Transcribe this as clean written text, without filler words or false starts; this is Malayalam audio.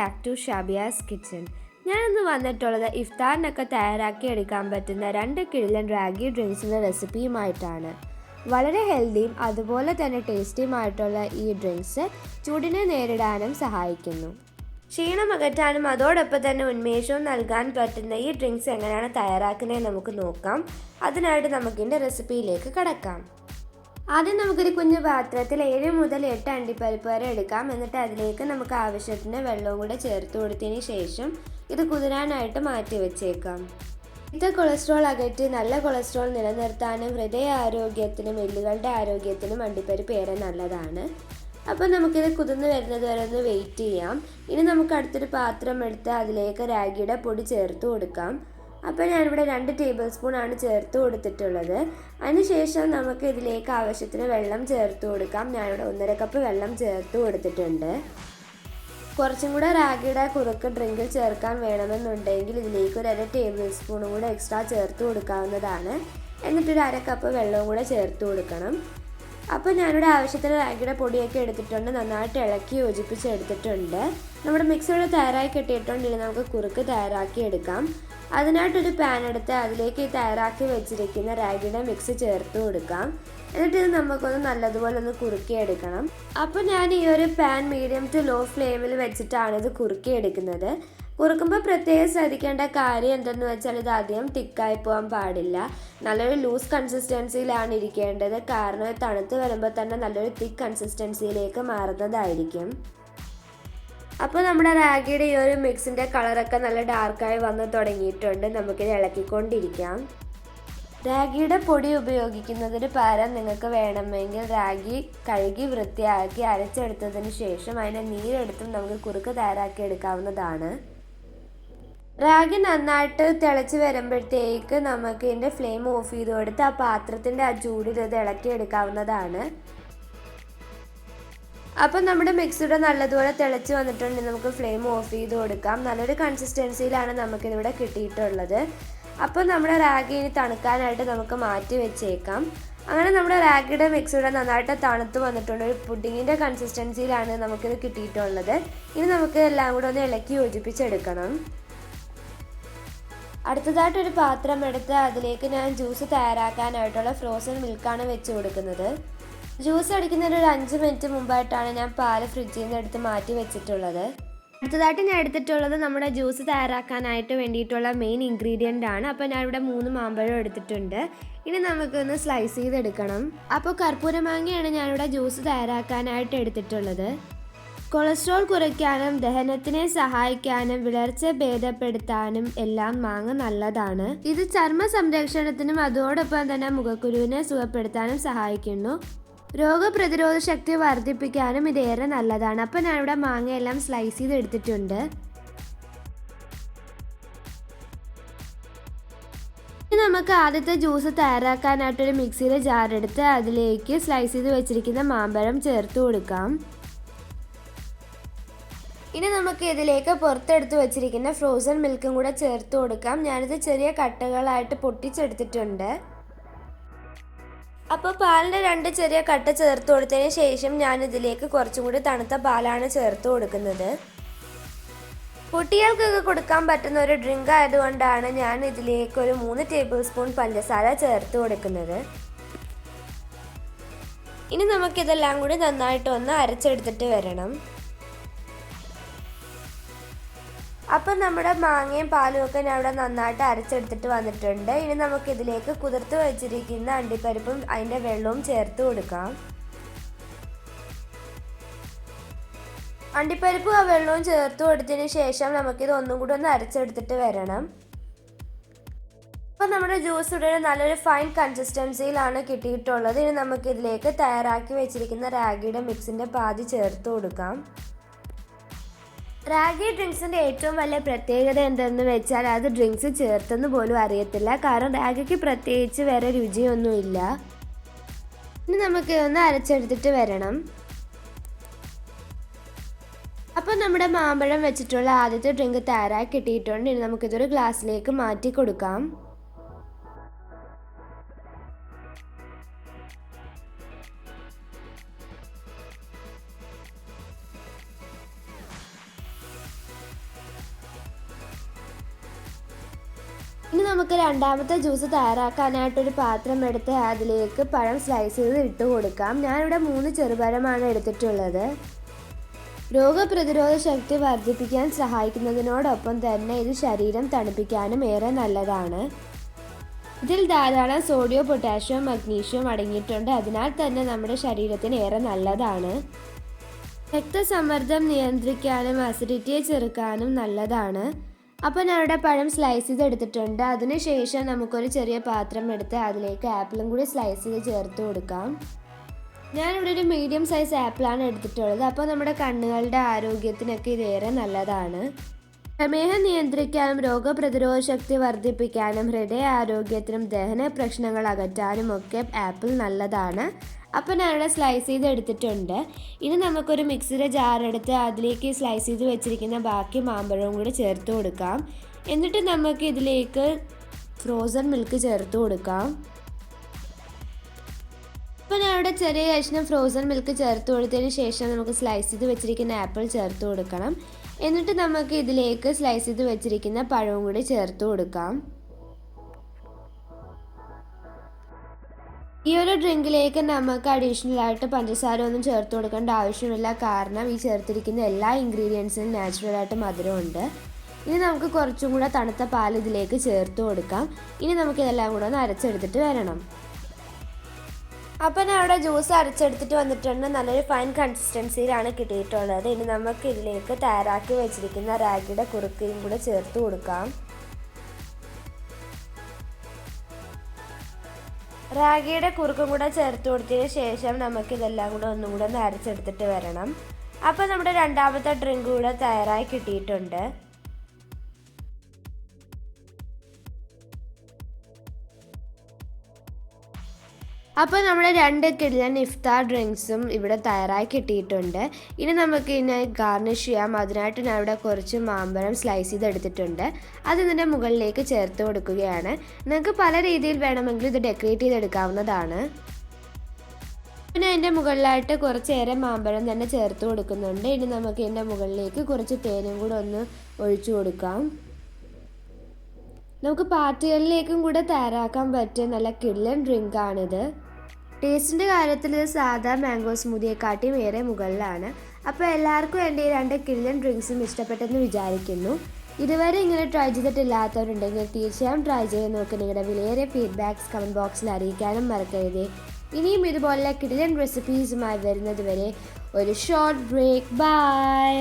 Back to Shabiya's kitchen. ഞാനിന്ന് വന്നിട്ടുള്ളത് ഇഫ്താറിനൊക്കെ തയ്യാറാക്കി എടുക്കാൻ പറ്റുന്ന 2 കിടിലൻ റാഗി ഡ്രിങ്ക്സിൻ്റെ റെസിപ്പിയുമായിട്ടാണ്. വളരെ ഹെൽത്തിയും അതുപോലെ തന്നെ ടേസ്റ്റിയുമായിട്ടുള്ള ഈ ഡ്രിങ്ക്സ് ചൂടിനെ നേരിടാനും സഹായിക്കുന്നു. ക്ഷീണം അകറ്റാനും അതോടൊപ്പം തന്നെ ഉന്മേഷവും നൽകാൻ പറ്റുന്ന ഈ ഡ്രിങ്ക്സ് എങ്ങനെയാണ് തയ്യാറാക്കുന്നതെന്ന് നമുക്ക് നോക്കാം. അതിനായിട്ട് നമുക്കിതിൻ്റെ റെസിപ്പിയിലേക്ക് കടക്കാം. ആദ്യം നമുക്കൊരു കുഞ്ഞു പാത്രത്തിൽ 7 മുതൽ 8 അണ്ടിപ്പരിപ്പ് വരെ എടുക്കാം. എന്നിട്ട് അതിലേക്ക് നമുക്ക് ആവശ്യത്തിന് വെള്ളവും കൂടെ ചേർത്ത് കൊടുത്തതിന് ശേഷം ഇത് കുതിരാനായിട്ട് മാറ്റി വെച്ചേക്കാം. ഇത് കൊളസ്ട്രോൾ അകറ്റി നല്ല കൊളസ്ട്രോൾ നിലനിർത്താനും ഹൃദയ ആരോഗ്യത്തിനും എല്ലുകളുടെ ആരോഗ്യത്തിനും അണ്ടിപ്പരിപ്പ് ഏറെ നല്ലതാണ്. അപ്പോൾ നമുക്കിത് കുതിർന്ന് വരുന്നത് വരെ ഒന്ന് വെയിറ്റ് ചെയ്യാം. ഇനി നമുക്ക് അടുത്തൊരു പാത്രം എടുത്ത് അതിലേക്ക് റാഗിയുടെ പൊടി ചേർത്ത് കൊടുക്കാം. അപ്പോൾ ഞാനിവിടെ 2 ടേബിൾ സ്പൂൺ ആണ് ചേർത്ത് കൊടുത്തിട്ടുള്ളത്. അതിനുശേഷം നമുക്ക് ഇതിലേക്ക് ആവശ്യത്തിന് വെള്ളം ചേർത്ത് കൊടുക്കാം. ഞാനിവിടെ 1.5 കപ്പ് വെള്ളം ചേർത്ത് കൊടുത്തിട്ടുണ്ട്. കുറച്ചും കൂടെ റാഗിയുടെ കുറുക്ക് ഡ്രിങ്കിൽ ചേർക്കാൻ വേണമെന്നുണ്ടെങ്കിൽ ഇതിലേക്ക് ഒരു 1/2 ടേബിൾ സ്പൂണും കൂടെ എക്സ്ട്രാ ചേർത്ത് കൊടുക്കാവുന്നതാണ്. എന്നിട്ടൊരു 1/2 കപ്പ് വെള്ളവും കൂടെ ചേർത്ത് കൊടുക്കണം. അപ്പോൾ ഞാനിവിടെ ആവശ്യത്തിന് റാഗിയുടെ പൊടിയൊക്കെ എടുത്തിട്ടുണ്ട്. നന്നായിട്ട് ഇളക്കി യോജിപ്പിച്ച് എടുത്തിട്ടുണ്ട്. നമ്മുടെ മിക്സിയുടെ തയ്യാറായി കിട്ടിയിട്ടുണ്ടെങ്കിൽ നമുക്ക് കുറുക്ക് തയ്യാറാക്കി എടുക്കാം. അതിനായിട്ടൊരു പാൻ എടുത്ത് അതിലേക്ക് തയ്യാറാക്കി വെച്ചിരിക്കുന്ന റാഗിയുടെ മിക്സ് ചേർത്ത് കൊടുക്കാം. എന്നിട്ട് ഇത് നമുക്കൊന്ന് നല്ലതുപോലെ ഒന്ന് കുറുക്കിയെടുക്കണം. അപ്പോൾ ഞാൻ ഈ ഒരു പാൻ മീഡിയം ടു ലോ ഫ്ലെയിമിൽ വെച്ചിട്ടാണ് ഇത് കുറുക്കിയെടുക്കുന്നത്. കുറുക്കുമ്പോൾ പ്രത്യേകം ശ്രദ്ധിക്കേണ്ട കാര്യം എന്തെന്ന് വെച്ചാൽ ഇത് അധികം തിക്കായി പോകാൻ പാടില്ല. നല്ലൊരു ലൂസ് കൺസിസ്റ്റൻസിയിലാണ് ഇരിക്കേണ്ടത്. കാരണം തണുത്ത് വരുമ്പോൾ തന്നെ നല്ലൊരു തിക്ക് കൺസിസ്റ്റൻസിയിലേക്ക് മാറുന്നതായിരിക്കും. അപ്പോൾ നമ്മുടെ റാഗിയുടെ ഈ ഒരു മിക്സിൻ്റെ കളറൊക്കെ നല്ല ഡാർക്കായി വന്ന് തുടങ്ങിയിട്ടുണ്ട്. നമുക്കിത് ഇളക്കിക്കൊണ്ടിരിക്കാം. റാഗിയുടെ പൊടി ഉപയോഗിക്കുന്നതിന് പകരം നിങ്ങൾക്ക് വേണമെങ്കിൽ റാഗി കഴുകി വൃത്തിയാക്കി അരച്ചെടുത്തതിന് ശേഷം അതിൻ്റെ നീരെടുത്തും നമുക്ക് കുറുക്ക് തയ്യാറാക്കി എടുക്കാവുന്നതാണ്. റാഗി നന്നായിട്ട് തിളച്ച് വരുമ്പോഴത്തേക്ക് നമുക്ക് ഇതിൻ്റെ ഫ്ലെയിം ഓഫ് ചെയ്ത് കൊടുത്ത് ആ പാത്രത്തിൻ്റെ ആ ചൂടിൽ ഇത് ഇളക്കിയെടുക്കാവുന്നതാണ്. അപ്പം നമ്മുടെ മിക്സിയുടെ നല്ലതുപോലെ തിളച്ച് വന്നിട്ടുണ്ടെങ്കിൽ നമുക്ക് ഫ്ലെയിം ഓഫ് ചെയ്ത് കൊടുക്കാം. നല്ലൊരു കൺസിസ്റ്റൻസിയിലാണ് നമുക്കിതിവിടെ കിട്ടിയിട്ടുള്ളത്. അപ്പോൾ നമ്മുടെ റാഗി ഇനി തണുക്കാനായിട്ട് നമുക്ക് മാറ്റി വെച്ചേക്കാം. അങ്ങനെ നമ്മുടെ റാഗിയുടെ മിക്സിയുടെ നന്നായിട്ട് തണുത്ത് വന്നിട്ടുണ്ട്. ഒരു പുഡിങ്ങിൻ്റെ കൺസിസ്റ്റൻസിയിലാണ് നമുക്കിത് കിട്ടിയിട്ടുള്ളത്. ഇനി നമുക്ക് എല്ലാം കൂടെ ഒന്ന് ഇളക്കി യോജിപ്പിച്ചെടുക്കണം. അടുത്തതായിട്ടൊരു പാത്രം എടുത്ത് അതിലേക്ക് ഞാൻ ജ്യൂസ് തയ്യാറാക്കാനായിട്ടുള്ള ഫ്രോസൺ മിൽക്കാണ് വെച്ച് കൊടുക്കുന്നത്. ജ്യൂസ് അടിക്കുന്നതിന് ഒരു 5 മിനിറ്റ് മുമ്പായിട്ടാണ് ഞാൻ പാല് ഫ്രിഡ്ജിൽ നിന്ന് എടുത്ത് മാറ്റി വെച്ചിട്ടുള്ളത്. അടുത്തതായിട്ട് ഞാൻ എടുത്തിട്ടുള്ളത് നമ്മുടെ ജ്യൂസ് തയ്യാറാക്കാനായിട്ട് വേണ്ടിയിട്ടുള്ള മെയിൻ ഇൻഗ്രീഡിയൻ്റ് ആണ്. അപ്പോൾ ഞാൻ ഇവിടെ 3 മാമ്പഴം എടുത്തിട്ടുണ്ട്. ഇനി നമുക്കൊന്ന് സ്ലൈസ് ചെയ്തെടുക്കണം. അപ്പോൾ കർപ്പൂരമാങ്ങയാണ് ഞാനിവിടെ ജ്യൂസ് തയ്യാറാക്കാനായിട്ട് എടുത്തിട്ടുള്ളത്. കൊളസ്ട്രോൾ കുറയ്ക്കാനും ദഹനത്തിനെ സഹായിക്കാനും വിളർച്ച ഭേദപ്പെടുത്താനും എല്ലാം മാങ്ങ നല്ലതാണ്. ഇത് ചർമ്മ സംരക്ഷണത്തിനും അതോടൊപ്പം തന്നെ മുഖക്കുരുവിനെ സുഖപ്പെടുത്താനും സഹായിക്കുന്നു. രോഗപ്രതിരോധ ശക്തി വർദ്ധിപ്പിക്കാനും ഇതേറെ നല്ലതാണ്. അപ്പോൾ ഞാനിവിടെ മാങ്ങയെല്ലാം സ്ലൈസ് ചെയ്ത് എടുത്തിട്ടുണ്ട്. ഇനി നമുക്ക് ആദ്യത്തെ ജ്യൂസ് തയ്യാറാക്കാനായിട്ടൊരു മിക്സിയുടെ ജാർ എടുത്ത് അതിലേക്ക് സ്ലൈസ് ചെയ്ത് വെച്ചിരിക്കുന്ന മാമ്പഴം ചേർത്ത് കൊടുക്കാം. ഇനി നമുക്ക് ഇതിലേക്ക് പുറത്തെടുത്ത് വെച്ചിരിക്കുന്ന ഫ്രോസൺ മിൽക്കും കൂടെ ചേർത്ത് കൊടുക്കാം. ഞാനിത് ചെറിയ കട്ടകളായിട്ട് പൊട്ടിച്ചെടുത്തിട്ടുണ്ട്. അപ്പോൾ പാലിൻ്റെ 2 ചെറിയ കട്ട ചേർത്ത് കൊടുത്തതിന് ശേഷം ഞാനിതിലേക്ക് കുറച്ചും കൂടി തണുത്ത പാലാണ് ചേർത്ത് കൊടുക്കുന്നത്. കുട്ടികൾക്കൊക്കെ കൊടുക്കാൻ പറ്റുന്ന ഒരു ഡ്രിങ്ക് ആയതുകൊണ്ടാണ് ഞാൻ ഇതിലേക്ക് ഒരു 3 ടേബിൾ സ്പൂൺ പഞ്ചസാര ചേർത്ത് കൊടുക്കുന്നത്. ഇനി നമുക്കിതെല്ലാം കൂടി നന്നായിട്ടൊന്ന് അരച്ചെടുത്തിട്ട് വരണം. അപ്പം നമ്മുടെ മാങ്ങയും പാലും ഒക്കെ ഞാൻ ഇവിടെ നന്നായിട്ട് അരച്ചെടുത്തിട്ട് വന്നിട്ടുണ്ട്. ഇനി നമുക്കിതിലേക്ക് കുതിർത്ത് വെച്ചിരിക്കുന്ന അണ്ടിപ്പരിപ്പും അതിൻ്റെ വെള്ളവും ചേർത്ത് കൊടുക്കാം. അണ്ടിപ്പരിപ്പും ആ വെള്ളവും ചേർത്ത് കൊടുത്തതിന് ശേഷം നമുക്കിത് ഒന്നും കൂടി ഒന്ന് അരച്ചെടുത്തിട്ട് വരണം. അപ്പം നമ്മുടെ ജ്യൂസ് ഇവിടെ നല്ലൊരു ഫൈൻ കൺസിസ്റ്റൻസിയിലാണ് കിട്ടിയിട്ടുള്ളത്. ഇനി നമുക്കിതിലേക്ക് തയ്യാറാക്കി വെച്ചിരിക്കുന്ന റാഗിയുടെ മിക്സിൻ്റെ പാതി ചേർത്ത് കൊടുക്കാം. റാഗി ഡ്രിങ്ക്സിൻ്റെ ഏറ്റവും വലിയ പ്രത്യേകത എന്തെന്ന് വെച്ചാൽ അത് ഡ്രിങ്ക്സ് ചേർത്തെന്ന് പോലും അറിയത്തില്ല. കാരണം റാഗിക്ക് പ്രത്യേകിച്ച് വേറെ രുചിയൊന്നുമില്ല. ഇനി നമുക്ക് ഒന്ന് അരച്ചെടുത്തിട്ട് വരണം. അപ്പം നമ്മുടെ മാമ്പഴം വെച്ചിട്ടുള്ള ആദ്യത്തെ ഡ്രിങ്ക് തയ്യാറായി കിട്ടിയിട്ടുണ്ട്. ഇനി നമുക്കിതൊരു ഗ്ലാസ്സിലേക്ക് മാറ്റി കൊടുക്കാം. ഇനി നമുക്ക് രണ്ടാമത്തെ ജ്യൂസ് തയ്യാറാക്കാനായിട്ടൊരു പാത്രം എടുത്ത് അതിലേക്ക് പഴം സ്ലൈസ് ചെയ്ത് ഇട്ട് കൊടുക്കാം. ഞാനിവിടെ 3 ചെറുപഴമാണ് എടുത്തിട്ടുള്ളത്. രോഗപ്രതിരോധ ശക്തി വർദ്ധിപ്പിക്കാൻ സഹായിക്കുന്നതിനോടൊപ്പം തന്നെ ഇത് ശരീരം തണുപ്പിക്കാനും ഏറെ നല്ലതാണ്. ഇതിൽ ധാരാളം സോഡിയം, പൊട്ടാഷ്യം, മഗ്നീഷ്യം അടങ്ങിയിട്ടുണ്ട്. അതിനാൽ തന്നെ നമ്മുടെ ശരീരത്തിന് ഏറെ നല്ലതാണ്. രക്തസമ്മർദ്ദം നിയന്ത്രിക്കാനും അസിഡിറ്റിയെ ചെറുക്കാനും നല്ലതാണ്. അപ്പോൾ ഞാനിവിടെ പഴം സ്ലൈസ് ചെയ്ത് എടുത്തിട്ടുണ്ട്. അതിനുശേഷം നമുക്കൊരു ചെറിയ പാത്രം എടുത്ത് അതിലേക്ക് ആപ്പിളും കൂടി സ്ലൈസ് ചെയ്ത് ചേർത്ത് കൊടുക്കാം. ഞാനിവിടെ ഒരു മീഡിയം സൈസ് ആപ്പിളാണ് എടുത്തിട്ടുള്ളത്. അപ്പോൾ നമ്മുടെ കണ്ണുകളുടെ ആരോഗ്യത്തിനൊക്കെ ഇതേറെ നല്ലതാണ്. പ്രമേഹം നിയന്ത്രിക്കാനും രോഗപ്രതിരോധ ശക്തി വർദ്ധിപ്പിക്കാനും ഹൃദയ ആരോഗ്യത്തിനും ദഹന പ്രശ്നങ്ങൾ അകറ്റാനും ഒക്കെ ആപ്പിൾ നല്ലതാണ്. അപ്പോൾ ഞാനിവിടെ സ്ലൈസ് ചെയ്ത് എടുത്തിട്ടുണ്ട്. ഇനി നമുക്കൊരു മിക്സിയുടെ ജാർ എടുത്ത് അതിലേക്ക് സ്ലൈസ് ചെയ്ത് വെച്ചിരിക്കുന്ന ബാക്കി മാമ്പഴവും കൂടി ചേർത്ത് കൊടുക്കാം. എന്നിട്ട് നമുക്ക് ഇതിലേക്ക് ഫ്രോസൺ മിൽക്ക് ചേർത്ത് കൊടുക്കാം. അപ്പോൾ ഞാനിവിടെ ചെറിയ കഷ്ണം ഫ്രോസൺ മിൽക്ക് ചേർത്ത് കൊടുത്തതിന് ശേഷം നമുക്ക് സ്ലൈസ് ചെയ്ത് വെച്ചിരിക്കുന്ന ആപ്പിൾ ചേർത്ത് കൊടുക്കണം. എന്നിട്ട് നമുക്ക് ഇതിലേക്ക് സ്ലൈസ് ചെയ്ത് വെച്ചിരിക്കുന്ന പഴവും കൂടി ചേർത്ത് കൊടുക്കാം. ഈ ഒരു ഡ്രിങ്കിലേക്ക് നമുക്ക് അഡീഷണൽ ആയിട്ട് പഞ്ചസാര ഒന്നും ചേർത്ത് കൊടുക്കേണ്ട ആവശ്യമില്ല. കാരണം ഈ ചേർത്തിരിക്കുന്ന എല്ലാ ഇൻഗ്രീഡിയൻസിനും നാച്ചുറലായിട്ട് മധുരമുണ്ട്. ഇനി നമുക്ക് കുറച്ചും കൂടെ തണുത്ത പാൽ ഇതിലേക്ക് ചേർത്ത് കൊടുക്കാം. ഇനി നമുക്കിതെല്ലാം കൂടെ ഒന്ന് അരച്ചെടുത്തിട്ട് വരണം. അപ്പോൾ ഞാൻ അവിടെ ജ്യൂസ് അരച്ചെടുത്തിട്ട് വന്നിട്ടുണ്ട്. നല്ലൊരു ഫൈൻ കൺസിസ്റ്റൻസിയിലാണ് കിട്ടിയിട്ടുള്ളത്. ഇനി നമുക്ക് ഇതിലേക്ക് തയ്യാറാക്കി വെച്ചിരിക്കുന്ന റാഗിയുടെ കുറുക്കയും കൂടെ ചേർത്ത് കൊടുക്കാം. റാഗിയുടെ കുറുക്കും കൂടെ ചേർത്ത് കൊടുത്തതിന് ശേഷം നമുക്കിതെല്ലാം കൂടെ ഒന്നും കൂടെ ഒന്ന് അരച്ചെടുത്തിട്ട് വരണം. അപ്പോൾ നമ്മുടെ രണ്ടാമത്തെ ഡ്രിങ്ക് കൂടെ തയ്യാറായി കിട്ടിയിട്ടുണ്ട്. അപ്പോൾ നമ്മുടെ 2 കിടിലൻ ഇഫ്താർ ഡ്രിങ്ക്സും ഇവിടെ തയ്യാറായി കിട്ടിയിട്ടുണ്ട്. ഇനി നമുക്ക് ഇതിനെ ഗാർണിഷ് ചെയ്യാം. അതിനായിട്ട് ഞാൻ ഇവിടെ കുറച്ച് മാമ്പഴം സ്ലൈസ് ചെയ്തെടുത്തിട്ടുണ്ട്. അത് ഇതിൻ്റെ മുകളിലേക്ക് ചേർത്ത് കൊടുക്കുകയാണ്. നിങ്ങൾക്ക് പല രീതിയിൽ വേണമെങ്കിൽ ഇത് ഡെക്കറേറ്റ് ചെയ്തെടുക്കാവുന്നതാണ്. പിന്നെ അതിൻ്റെ മുകളിലായിട്ട് കുറച്ചേറെ മാമ്പഴം തന്നെ ചേർത്ത് കൊടുക്കുന്നുണ്ട്. ഇനി നമുക്ക് ഇതിൻ്റെ മുകളിലേക്ക് കുറച്ച് തേനും കൂടെ ഒന്ന് ഒഴിച്ചു കൊടുക്കാം. നമുക്ക് പാർട്ടികളിലേക്കും കൂടെ തയ്യാറാക്കാൻ പറ്റിയ നല്ല കിടിലൻ ഡ്രിങ്കാണിത്. ടേസ്റ്റിൻ്റെ കാര്യത്തിൽ ഇത് സാധാ മാംഗോ സ്മൂതിയെക്കാട്ടിയും ഏറെ മുകളിലാണ്. അപ്പോൾ എല്ലാവർക്കും എൻ്റെ ഈ 2 കിടിലൻ ഡ്രിങ്ക്സും ഇഷ്ടപ്പെട്ടെന്ന് വിചാരിക്കുന്നു. ഇതുവരെ ഇങ്ങനെ ട്രൈ ചെയ്തിട്ടില്ലാത്തവരുണ്ടെങ്കിൽ തീർച്ചയായും ട്രൈ ചെയ്ത് നോക്കി നിങ്ങളുടെ വിലയേറിയ ഫീഡ്ബാക്ക്സ് കമൻറ്റ് ബോക്സിൽ അറിയിക്കാനും മറക്കരുത്. ഇനിയും ഇതുപോലെ കിടിലൻ റെസിപ്പീസുമായി വരുന്നത് വരെ ഒരു ഷോർട്ട് ബ്രേക്ക്. ബൈ.